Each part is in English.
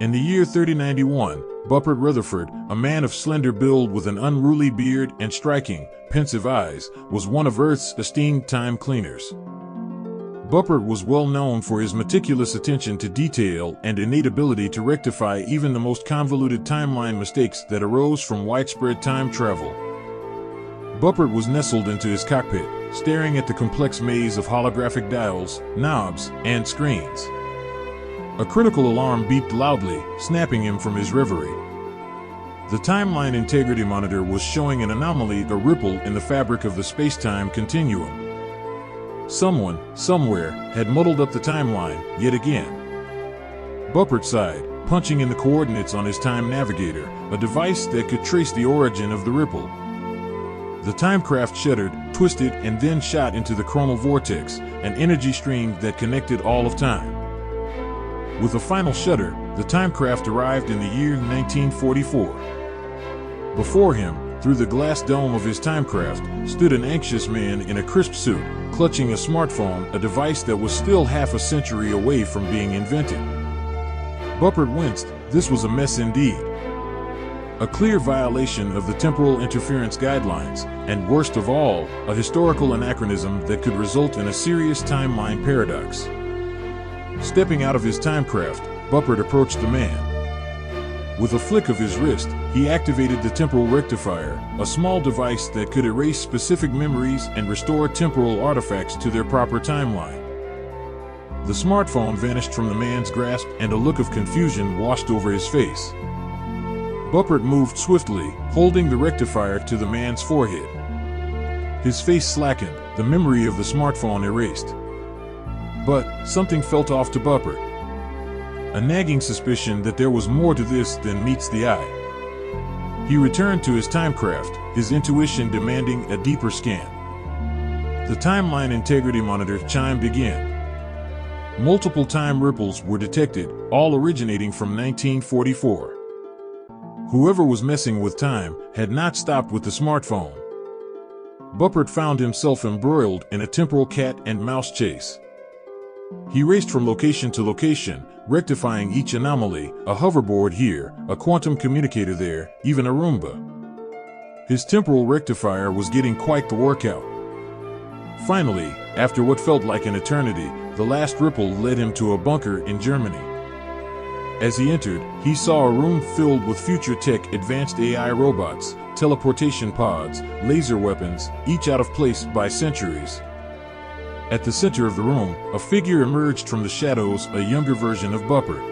In the year 3091, Buppert Rutherford, a man of slender build with an unruly beard and striking, pensive eyes, was one of Earth's esteemed time cleaners. Buppert was well known for his meticulous attention to detail and innate ability to rectify even the most convoluted timeline mistakes that arose from widespread time travel. Buppert was nestled into his cockpit, staring at the complex maze of holographic dials, knobs, and screens. A critical alarm beeped loudly, snapping him from his reverie. The timeline integrity monitor was showing an anomaly, a ripple in the fabric of the space-time continuum. Someone, somewhere, had muddled up the timeline, yet again. Buppert sighed, punching in the coordinates on his time navigator, a device that could trace the origin of the ripple. The timecraft shuddered, twisted, and then shot into the chronal vortex, an energy stream that connected all of time. With a final shudder, the timecraft arrived in the year 1944. Before him, through the glass dome of his timecraft, stood an anxious man in a crisp suit, clutching a smartphone, a device that was still half a century away from being invented. Buppert winced. This was a mess indeed. A clear violation of the temporal interference guidelines, and worst of all, a historical anachronism that could result in a serious timeline paradox. Stepping out of his timecraft, Buppert approached the man. With a flick of his wrist, he activated the temporal rectifier, a small device that could erase specific memories and restore temporal artifacts to their proper timeline. The smartphone vanished from the man's grasp and a look of confusion washed over his face. Buppert moved swiftly, holding the rectifier to the man's forehead. His face slackened, the memory of the smartphone erased. But something felt off to Buppert. A nagging suspicion that there was more to this than meets the eye. He returned to his timecraft, his intuition demanding a deeper scan. The timeline integrity monitor chimed again. Multiple time ripples were detected, all originating from 1944. Whoever was messing with time had not stopped with the smartphone. Buppert found himself embroiled in a temporal cat-and-mouse chase. He raced from location to location, rectifying each anomaly, a hoverboard here, a quantum communicator there, even a Roomba. His temporal rectifier was getting quite the workout. Finally, after what felt like an eternity, the last ripple led him to a bunker in Germany. As he entered, he saw a room filled with future tech, advanced AI robots, teleportation pods, laser weapons, each out of place by centuries. At the center of the room, a figure emerged from the shadows, a younger version of Buppert.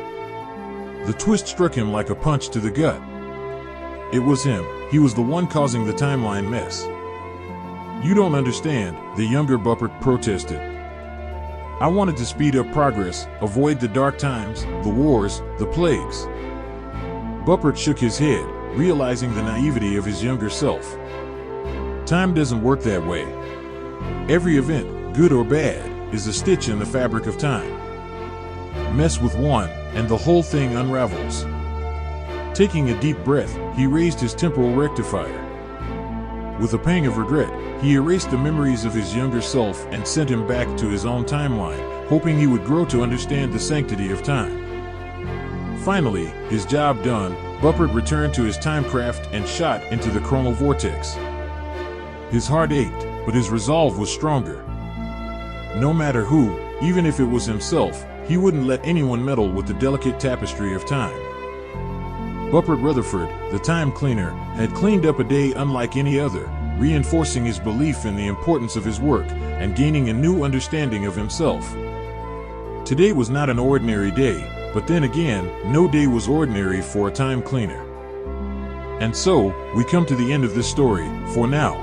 The twist struck him like a punch to the gut. It was him. He was the one causing the timeline mess. "You don't understand," the younger Buppert protested. "I wanted to speed up progress, avoid the dark times, the wars, the plagues." Buppert shook his head, realizing the naivety of his younger self. Time doesn't work that way. Every event, good or bad, is a stitch in the fabric of time. Mess with one, and the whole thing unravels. Taking a deep breath, he raised his temporal rectifier. With a pang of regret, he erased the memories of his younger self and sent him back to his own timeline, hoping he would grow to understand the sanctity of time. Finally, his job done, Buppert returned to his timecraft and shot into the chronal vortex. His heart ached, but his resolve was stronger. No matter who, even if it was himself, he wouldn't let anyone meddle with the delicate tapestry of time. Buppert Rutherford, the time cleaner, had cleaned up a day unlike any other, reinforcing his belief in the importance of his work and gaining a new understanding of himself. Today was not an ordinary day, but then again, no day was ordinary for a time cleaner. And so, we come to the end of this story, for now.